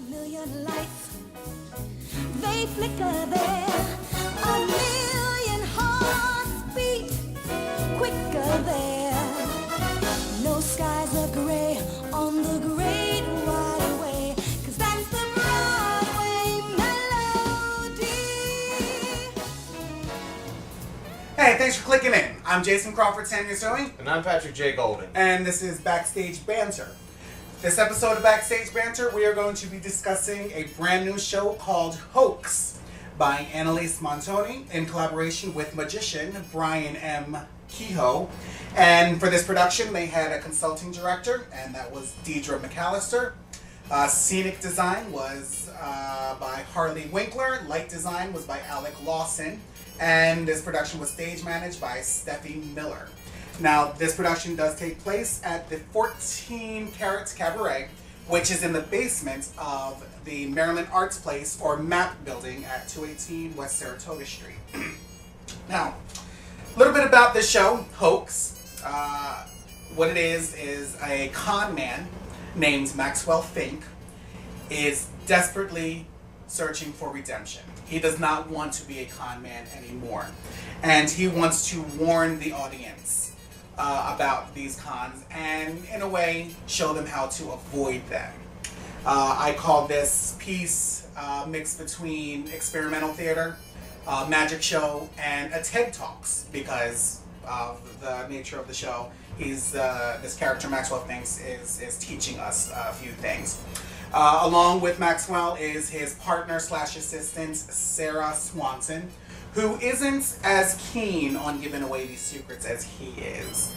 million lights, they flicker there. A million hearts beat quicker there. No skies are gray on the great wide way, 'cause that's the Broadway melody. Hey, thanks for clicking in. I'm Jason Crawford Samuel, And I'm Patrick J. Golden. and this is Backstage Banter. This episode of Backstage Banter, we are going to be discussing a brand new show called HOAX by Annalise Montoni in collaboration with magician Brian M. Kehoe. And for this production, they had a consulting director, and that was Deidre McAllister. Scenic design was by Harley Winkler. Light design was by Alec Lawson. And this production was stage managed by Steffi Miller. Now, this production does take place at the 14 Karat Cabaret, which is in the basement of the Maryland Arts Place, or MAP building at 218 West Saratoga Street. Now, a little bit about this show, HOAX. What it is a con man named Maxwell Fink is desperately searching for redemption. He does not want to be a con man anymore. And he wants to warn the audience about these cons and, in a way, show them how to avoid them. I call this piece mixed between experimental theater, magic show, and a TED Talks because of the nature of the show. This character, Maxwell Finks, is teaching us a few things. Along with Maxwell is his partner / assistant, Sarah Swanson, who isn't as keen on giving away these secrets as he is.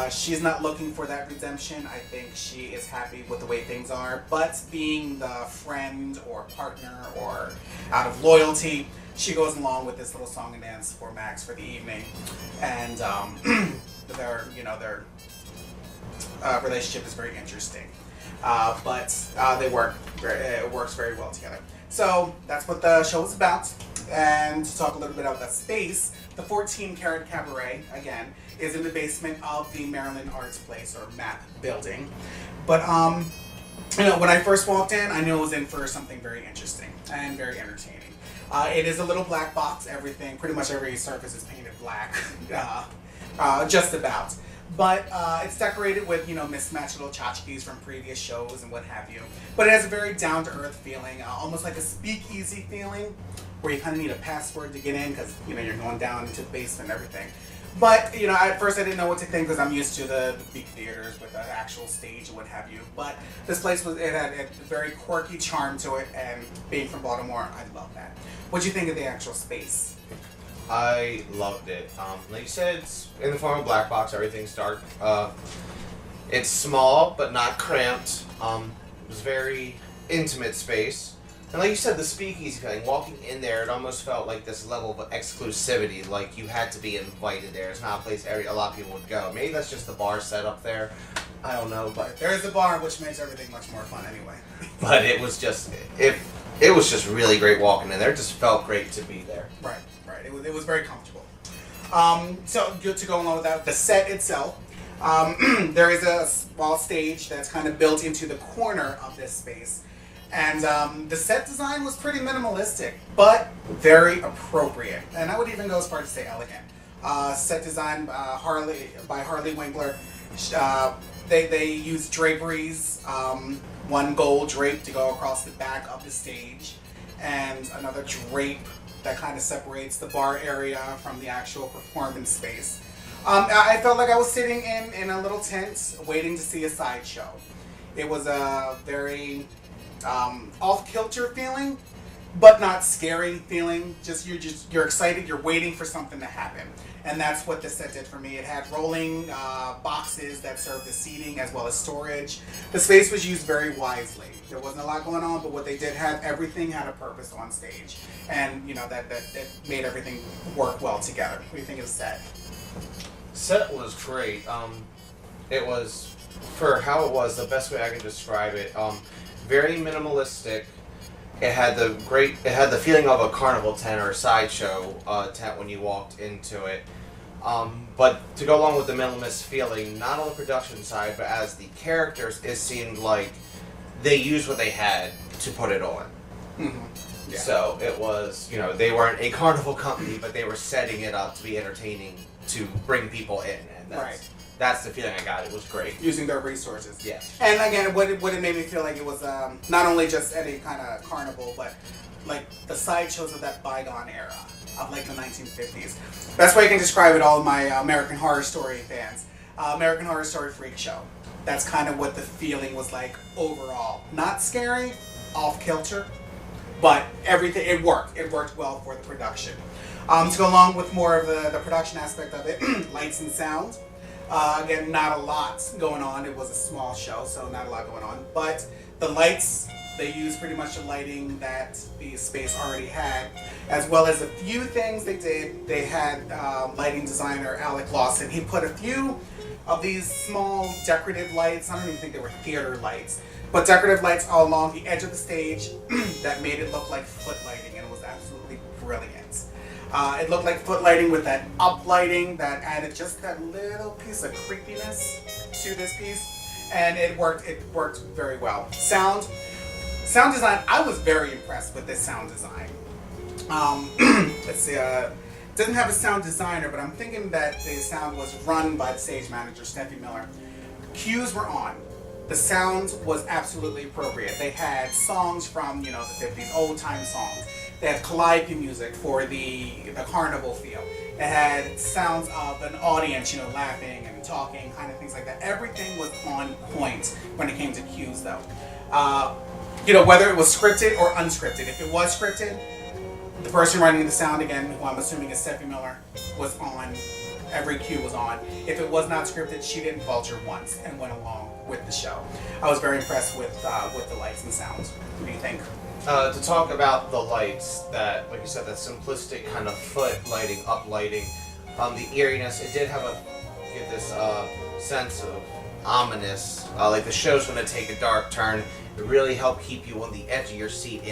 She's not looking for that redemption. I think she is happy with the way things are, but being the friend or partner or out of loyalty, she goes along with this little song and dance for Max for the evening. And their relationship is very interesting. But they work. It works very well together. So that's what the show is about. And to talk a little bit about that space, the 14 Karat Cabaret, again, is in the basement of the Maryland Arts Place, or MAP building. But when I first walked in, I knew I was in for something very interesting and very entertaining. It is a little black box. Pretty much every surface is painted black, just about. But it's decorated with, mismatched little tchotchkes from previous shows and what have you. But it has a very down-to-earth feeling, almost like a speakeasy feeling, where you kind of need a password to get in because, you're going down into the basement and everything. But, at first I didn't know what to think because I'm used to the big theaters with an actual stage and what have you. But this place, it had a very quirky charm to it, and being from Baltimore, I love that. What'd you think of the actual space? I loved it. Like you said, it's in the form of black box. Everything's dark. It's small but not cramped. It was very intimate space. And like you said, the speakeasy feeling, walking in there, it almost felt like this level of exclusivity, like you had to be invited there. It's not a place a lot of people would go. Maybe that's just the bar set up there. I don't know, but there is a bar, which makes everything much more fun anyway. But it was just really great walking in there. It just felt great to be there. Right. It was very comfortable. So good to go along with that. The set itself, there is a small stage that's kind of built into the corner of this space. And the set design was pretty minimalistic, but very appropriate. And I would even go as far as to say elegant. Set design by Harley Winkler. They used draperies, one gold drape to go across the back of the stage, and another drape that kind of separates the bar area from the actual performance space. I felt like I was sitting in a little tent waiting to see a sideshow. It was a very off-kilter feeling, but not scary feeling. You're excited, you're waiting for something to happen. And that's what this set did for me. It had rolling boxes that served as seating as well as storage. The space was used very wisely. There wasn't a lot going on, but what they did have, everything had a purpose on stage. And, that made everything work well together. What do you think of the set? Set was great. It was, for how it was, the best way I could describe it. Very minimalistic. It had the feeling of a carnival tent or a sideshow tent when you walked into it. But to go along with the minimalist feeling, not on the production side, but as the characters, it seemed like they used what they had to put it on. Mm-hmm. Yeah. So it was, they weren't a carnival company, but they were setting it up to be entertaining to bring people in, and that's the feeling I got. It was great. Using their resources. Yeah. And again, what it made me feel like it was not only just any kind of carnival, but like the sideshows of that bygone era of like the 1950s. That's why you can describe it all my American Horror Story fans. American Horror Story Freak Show. That's kind of what the feeling was like overall. Not scary, off kilter, but everything, it worked. It worked well for the production. To go along with more of the production aspect of it, lights and sound. Again, not a lot going on. It was a small show, so not a lot going on. But the lights, they used pretty much the lighting that the space already had, as well as a few things they did. They had lighting designer Alec Lawson. He put a few of these small decorative lights. I don't even think they were theater lights, but decorative lights all along the edge of the stage that made it look like foot lighting, and it was absolutely brilliant. It looked like foot lighting with that up lighting that added just that little piece of creepiness to this piece, and it worked very well. Sound design, I was very impressed with this sound design. Let's see, doesn't have a sound designer, but I'm thinking that the sound was run by the stage manager, Steffi Miller. Cues were on. The sound was absolutely appropriate. They had songs from, the 50s, old time songs. They had calliope music for the carnival feel. It had sounds of an audience, laughing and talking, kind of things like that. Everything was on point when it came to cues, though. Whether it was scripted or unscripted. If it was scripted, the person writing the sound, again, who I'm assuming is Steffi Miller, was on. Every cue was on. If it was not scripted, she didn't falter once and went along with the show. I was very impressed with the lights and sounds. What do you think? To talk about the lights, that, like you said, that simplistic kind of foot lighting, up lighting, the eeriness, it did give this sense of ominous, like the show's going to take a dark turn. It really helped keep you on the edge of your seat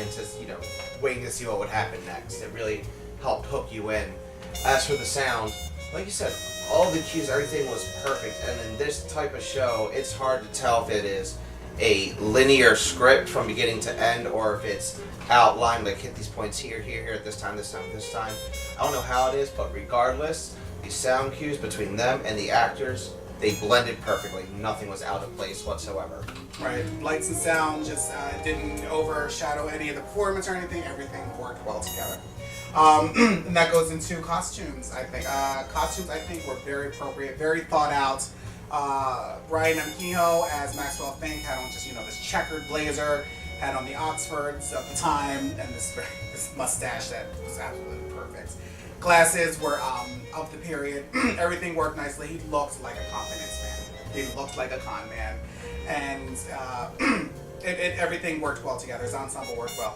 waiting to see what would happen next. It really helped hook you in. As for the sound, like you said, all the cues, everything was perfect, and in this type of show, it's hard to tell if it is a linear script from beginning to end, or if it's outlined, like hit these points here, at this time. I don't know how it is, but regardless, the sound cues between them and the actors, they blended perfectly. Nothing was out of place whatsoever. Right. Lights and sound just didn't overshadow any of the performance or anything. Everything worked well together. And that goes into costumes, I think. Costumes, I think, were very appropriate, very thought out. Brian Kehoe as Maxwell Fink had on just, this checkered blazer, had on the Oxfords of the time, and this mustache that was absolutely perfect. Glasses were of the period. Everything worked nicely. He looked like a confidence man. He looked like a con man. And everything worked well together. His ensemble worked well.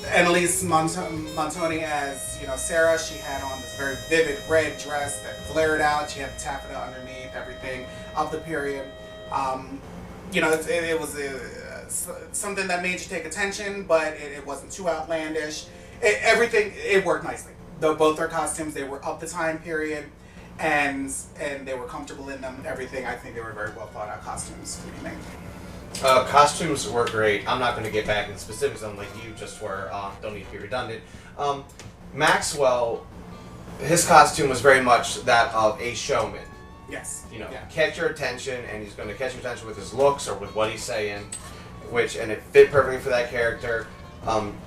Annalise Montoni as, Sarah, she had on this very vivid red dress that flared out. She had taffeta underneath, everything of the period. It was something that made you take attention, but it wasn't too outlandish. It worked nicely. Both their costumes, they were of the time period, and they were comfortable in them. Everything, I think they were very well thought out costumes. What do you think? Costumes were great. I'm not going to get back in specifics on like you just were. Don't need to be redundant. Maxwell, his costume was very much that of a showman. Yes. Catch your attention, and he's going to catch your attention with his looks or with what he's saying, and it fit perfectly for that character.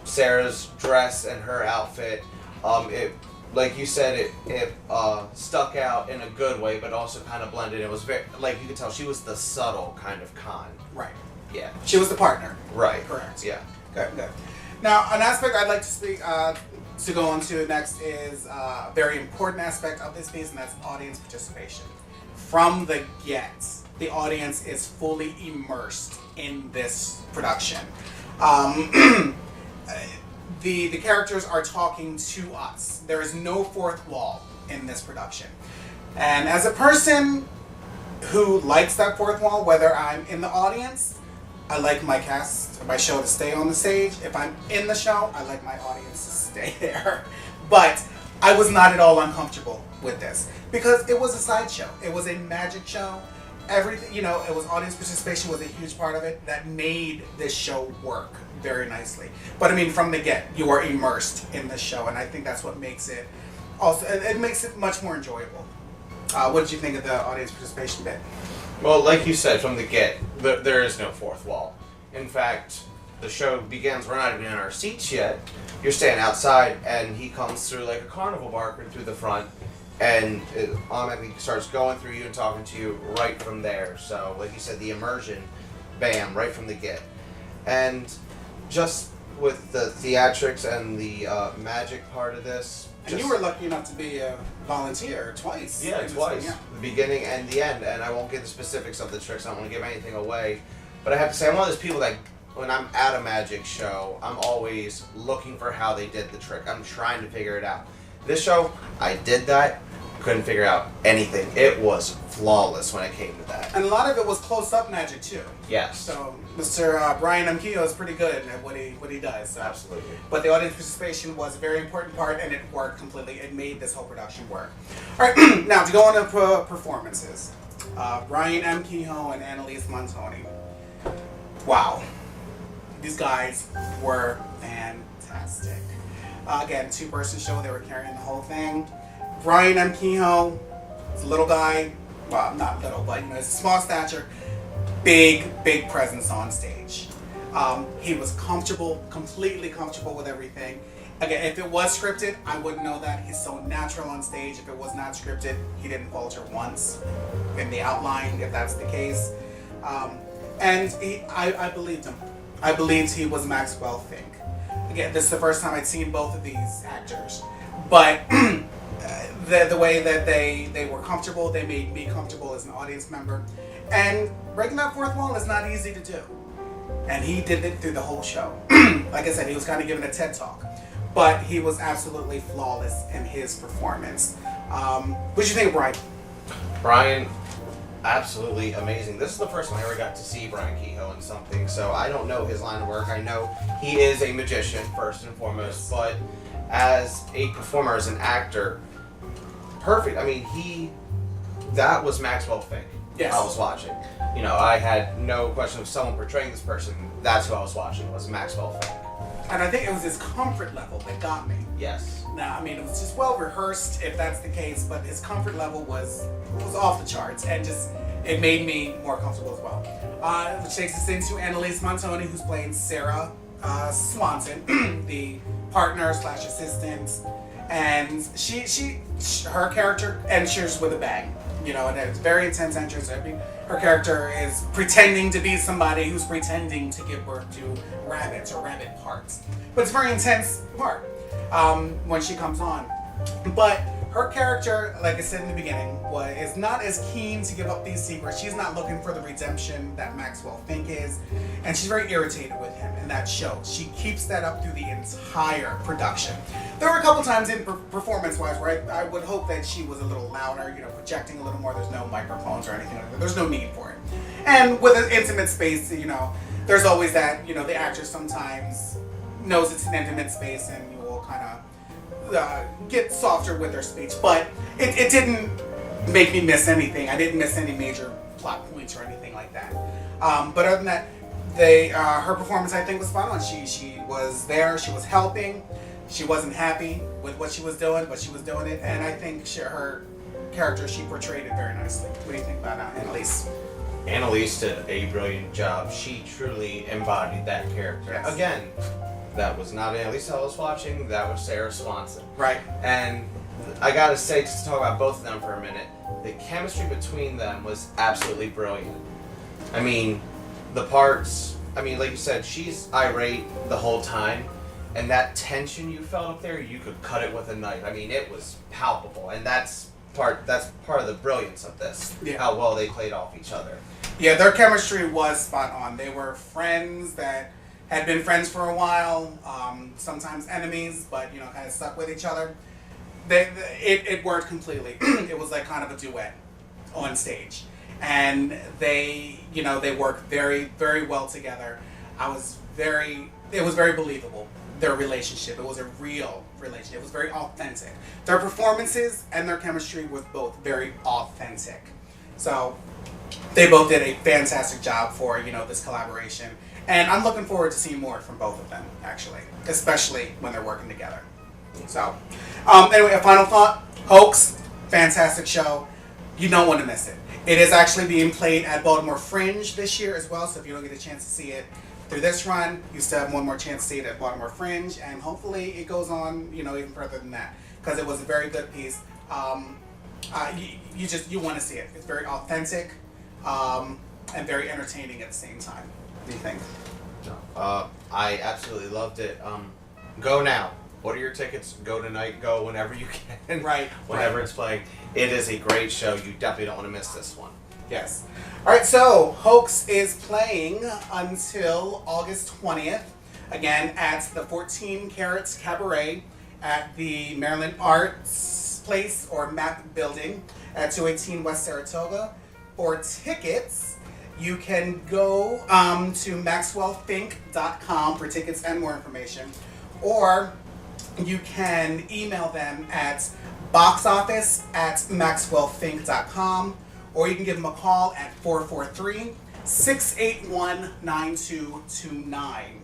Sarah's dress and her outfit, it, like you said, it stuck out in a good way, but also kind of blended. It was very, like you could tell, she was the subtle kind of con. Right. Yeah. She was the partner. Right. Correct. Yeah. Good. Now, an aspect I'd like to speak to go on to next is a very important aspect of this piece, and that's audience participation. From the get, the audience is fully immersed in this production. The characters are talking to us. There is no fourth wall in this production. And as a person who likes that fourth wall, whether I'm in the audience, I like my show to stay on the stage. If I'm in the show, I like my audience to stay there. But I was not at all uncomfortable with this because it was a sideshow. It was a magic show. everything, you know, it was audience participation was a huge part of it that made this show work very nicely. But I mean, from the get, you are immersed in the show, and I think that's what makes it also, it makes it much more enjoyable. What did you think of the audience participation bit? Well, like you said, from the get, there is no fourth wall. In fact, the show begins, we're not even in our seats yet. You're standing outside, and he comes through like a carnival barker through the front, and it automatically starts going through you and talking to you right from there. So, like you said, the immersion, bam, right from the get. And just with the theatrics and the magic part of this. And you were lucky enough to be a volunteer twice. Yeah, twice. Yeah. The beginning and the end. And I won't get the specifics of the tricks. I don't want to give anything away. But I have to say, I'm one of those people that when I'm at a magic show, I'm always looking for how they did the trick. I'm trying to figure it out. This show, I did that. Couldn't figure out anything. It was flawless when it came to that. And a lot of it was close-up magic too. Yes. So Mr. Brian M. Keogh is pretty good at what he does. So. Absolutely. But the audience participation was a very important part, and it worked completely. It made this whole production work. All right, now to go on to performances. Brian M. Keogh and Annalise Montoni. Wow. These guys were fantastic. Again, two-person show. They were carrying the whole thing. Brian M. Keogh, is a little guy. Well, not little, but you know, he's a small stature. Big presence on stage. He was comfortable, completely comfortable with everything. Again, if it was scripted, I wouldn't know that. He's so natural on stage. If it was not scripted, he didn't falter once in the outline, if that's the case. And I believed him. I believed he was Maxwell Fink. Again, this is the first time I'd seen both of these actors. But the way that they were comfortable, they made me comfortable as an audience member. And breaking that fourth wall is not easy to do. And he did it through the whole show. Like I said, he was kind of giving a TED Talk. But he was absolutely flawless in his performance. What did you think of Brian? Brian, absolutely amazing. This is the first time I ever got to see Brian Keogh in something, so I don't know his line of work. I know he is a magician, first and foremost, but as a performer, as an actor, perfect. I mean, that was Maxwell Fink. Yes. I was watching. You know, I had no question of someone portraying this person. That's who I was watching, was Maxwell Fink. And I think it was his comfort level that got me. Yes. Now, I mean, it was just well rehearsed, if that's the case, but his comfort level was off the charts, and just it made me more comfortable as well. Which takes us into Annalise Montoni, who's playing Sarah Swanson, the partner / assistant, and her character enters with a bang. You know, and it's very intense entrance. I mean, her character is pretending to be somebody who's pretending to give birth to rabbits or rabbit parts. But it's a very intense part when she comes on. But her character, like I said in the beginning, is not as keen to give up these secrets. She's not looking for the redemption that Maxwell Fink is. And she's very irritated with him, and that shows. She keeps that up through the entire production. There were a couple times in performance-wise where I would hope that she was a little louder, you know, projecting a little more. There's no microphones or anything like that. There's no need for it. And with an intimate space, you know, there's always that, you know, the actor sometimes knows it's an intimate space and you will kind of get softer with their speech, but it didn't make me miss anything. I didn't miss any major plot points or anything like that. But other than that, her performance, I think, was spot on. She was there. She was helping. She wasn't happy with what she was doing, but she was doing it. And I think her character, she portrayed it very nicely. What do you think about Annalise? Annalise did a brilliant job. She truly embodied that character. Yes. Again, that was not Annalise I was watching, that was Sarah Swanson. Right. And I gotta say, just to talk about both of them for a minute, the chemistry between them was absolutely brilliant. I mean, the parts, like you said, she's irate the whole time, and that tension you felt up there, you could cut it with a knife. I mean, it was palpable, and that's part of the brilliance of this, yeah. How well they played off each other. Yeah, their chemistry was spot on. They were friends that had been friends for a while, sometimes enemies, but, you know, kind of stuck with each other. It worked completely. It was like kind of a duet on stage. And they worked very, very well together. It was very believable, their relationship. It was a real relationship. It was very authentic. Their performances and their chemistry was both very authentic. So, they both did a fantastic job for, this collaboration. And I'm looking forward to seeing more from both of them, actually, especially when they're working together. So, anyway, a final thought. Hoax, fantastic show. You don't want to miss it. It is actually being played at Baltimore Fringe this year as well, so if you don't get a chance to see it through this run, you still have one more chance to see it at Baltimore Fringe, and hopefully it goes on, even further than that, because it was a very good piece. You want to see it. It's very authentic, and very entertaining at the same time. What do you think? I absolutely loved it. Go now. Order your tickets. Go tonight. Go whenever you can. Right. Whenever it's playing. It is a great show. You definitely don't want to miss this one. Yes. All right, so Hoax is playing until August 20th, again at the 14 Karat Cabaret at the Maryland Arts Place or MAP building at 218 West Saratoga. For tickets, you can go to maxwellfink.com for tickets and more information, or you can email them at boxoffice@maxwellfink.com, or you can give them a call at 443-681-9229.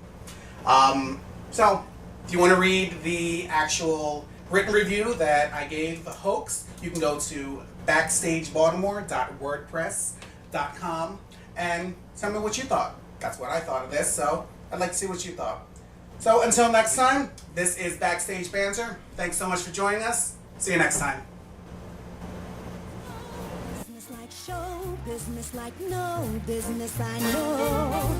So, if you want to read the actual written review that I gave Hoax, you can go to backstagebaltimore.wordpress.com and tell me what you thought. That's what I thought of this, so I'd like to see what you thought. So until next time, this is Backstage Banter. Thanks so much for joining us. See you next time. Business like show, business like no business I know.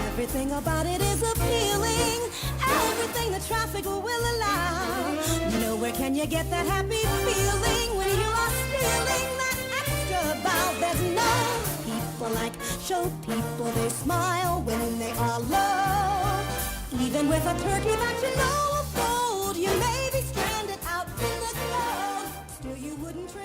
Everything about it is appealing. Everything the traffic will allow. Nowhere can you get that happy feeling when you are stealing that extra bow. There's no people like show people. They smile when they are low. Even with a turkey that you know will fold, you may be stranded out in the cold. Still you wouldn't trade.